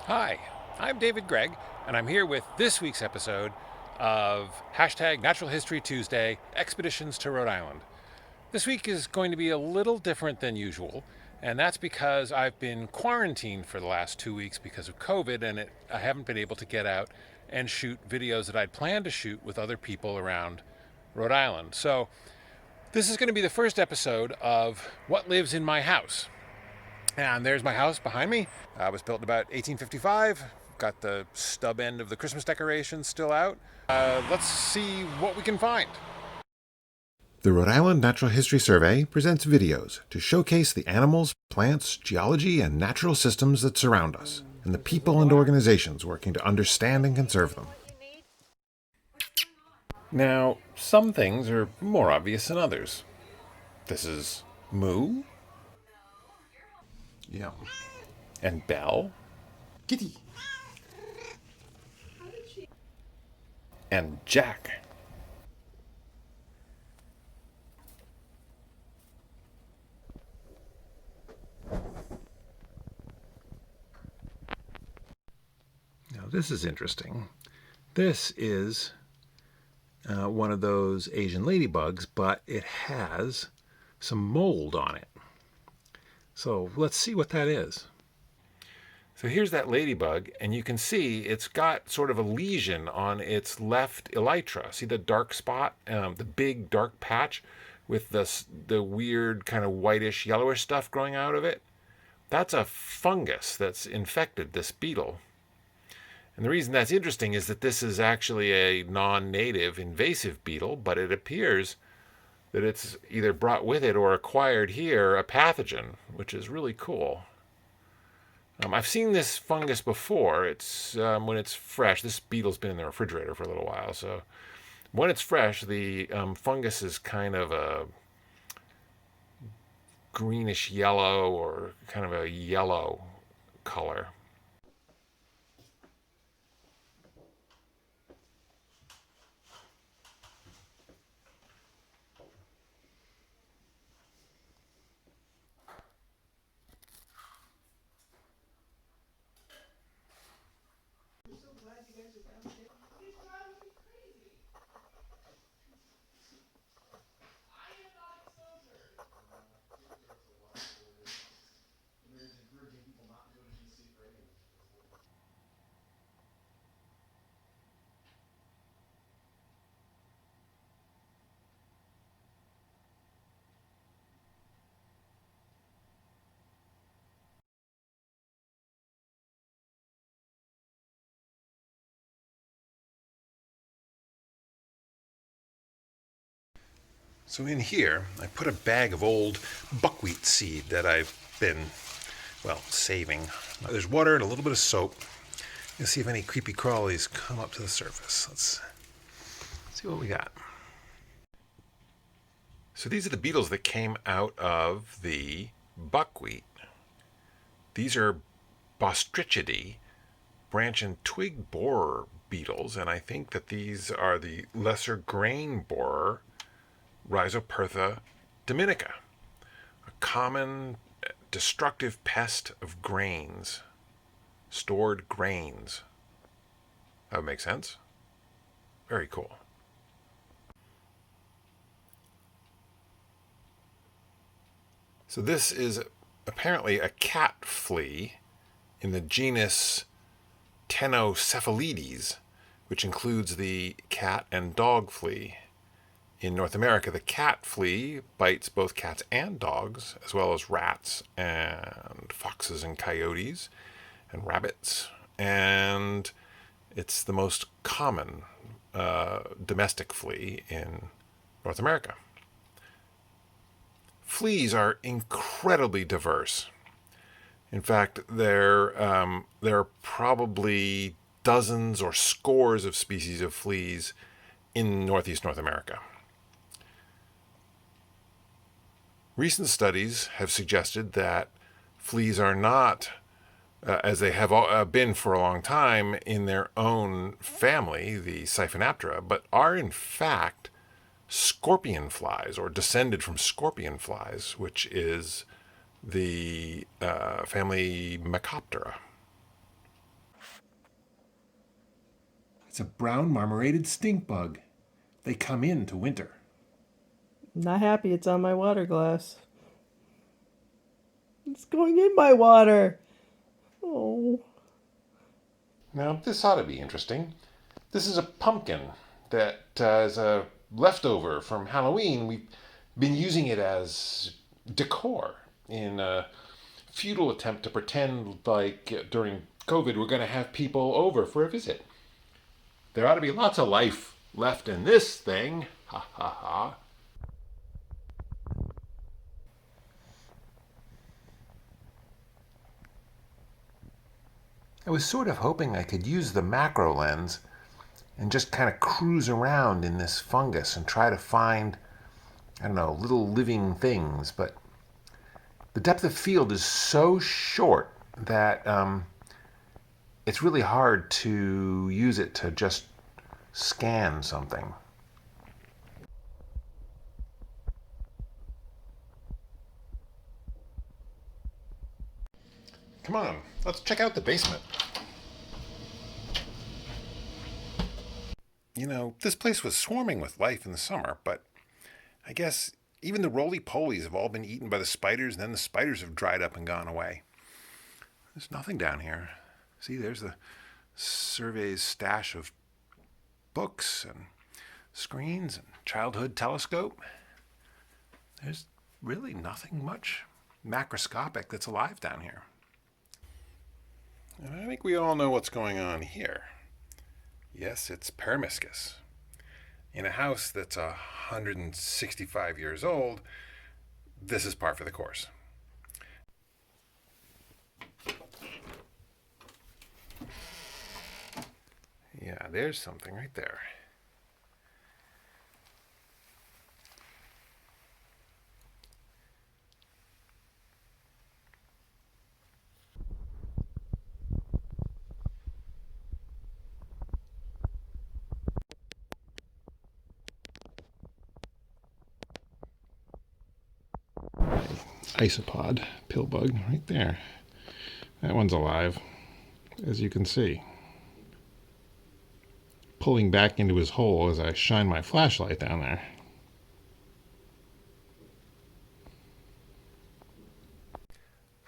Hi, I'm David Gregg, and I'm here with this week's episode of hashtag Natural History Tuesday Expeditions to Rhode Island. This week is going to be a little different than usual, and that's because I've been quarantined for the last 2 weeks because of COVID, and I haven't been able to get out and shoot videos that I'd planned to shoot with other people around Rhode Island. So, this is going to be the first episode of What Lives in My House. And there's my house behind me. It was built in about 1855. Got the stub end of the Christmas decorations still out. Let's see what we can find. The Rhode Island Natural History Survey presents videos to showcase the animals, plants, geology, and natural systems that surround us, and the people and organizations working to understand and conserve them. Now, some things are more obvious than others. This is Moo Yeah. and Belle Kitty. and Jack. Now, this is interesting. This is one of those Asian ladybugs, but it has some mold on it. So let's see what that is. So here's that ladybug, and you can see it's got sort of a lesion on its left elytra. See the dark spot, the big dark patch with the weird kind of whitish yellowish stuff growing out of it? That's a fungus that's infected this beetle. And the reason that's interesting is that this is actually a non-native invasive beetle, but it appears that it's either brought with it or acquired here a pathogen, which is really cool. I've seen this fungus before. It's when it's fresh. This beetle's been in the refrigerator for a little while, so when it's fresh, the fungus is kind of a greenish yellow or kind of a yellow color. So in here, I put a bag of old buckwheat seed that I've been, saving. There's water and a little bit of soap. Let's see if any creepy crawlies come up to the surface. Let's see what we got. So these are the beetles that came out of the buckwheat. These are Bostrichidae, branch and twig borer beetles, and I think that these are the lesser grain borer, Rhizopertha dominica, a common destructive pest of grains, stored grains. That would make sense. Very cool. So this is apparently a cat flea in the genus Tenocephalides, which includes the cat and dog flea. In North America, the cat flea bites both cats and dogs, as well as rats and foxes and coyotes and rabbits. And it's the most common domestic flea in North America. Fleas are incredibly diverse. In fact, there are probably dozens or scores of species of fleas in Northeast North America. Recent studies have suggested that fleas are not, as they have been for a long time, in their own family, the Siphonaptera, but are in fact scorpion flies or descended from scorpion flies, which is the family Mecoptera. It's a brown marmorated stink bug. They come in to winter. Not happy it's on my water glass. It's going in my water. Oh. Now, this ought to be interesting. This is a pumpkin that is a leftover from Halloween. We've been using it as decor in a futile attempt to pretend like during COVID we're going to have people over for a visit. There ought to be lots of life left in this thing. Ha ha ha. I was sort of hoping I could use the macro lens and just kind of cruise around in this fungus and try to find, I don't know, little living things. But the depth of field is so short that it's really hard to use it to just scan something. Come on, let's check out the basement. You know, this place was swarming with life in the summer, but I guess even the roly-polies have all been eaten by the spiders, and then the spiders have dried up and gone away. There's nothing down here. See, there's the survey's stash of books and screens and childhood telescope. There's really nothing much macroscopic that's alive down here. And I think we all know what's going on here. Yes, it's Permiscus. In a house that's 165 years old, this is par for the course. Yeah, there's something right there. Isopod pill bug right there. That one's alive, as you can see. Pulling back into his hole as I shine my flashlight down there.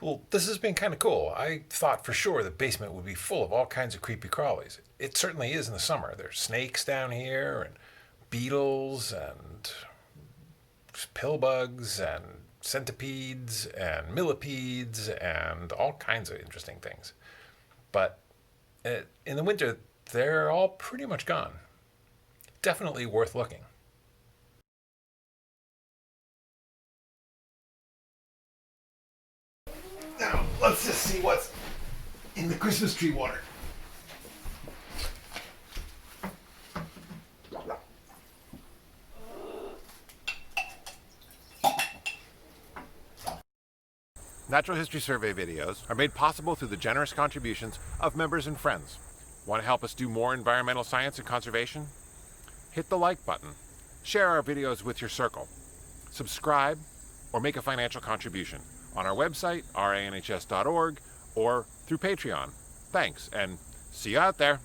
Well, this has been kind of cool. I thought for sure the basement would be full of all kinds of creepy crawlies. It certainly is in the summer. There's snakes down here, and beetles, and pill bugs, and centipedes, and millipedes, and all kinds of interesting things. But in the winter, they're all pretty much gone. Definitely worth looking. Now, let's just see what's in the Christmas tree water. Natural History Survey videos are made possible through the generous contributions of members and friends. Want to help us do more environmental science and conservation? Hit the like button, share our videos with your circle, subscribe, or make a financial contribution on our website, ranhs.org, or through Patreon. Thanks, and see you out there.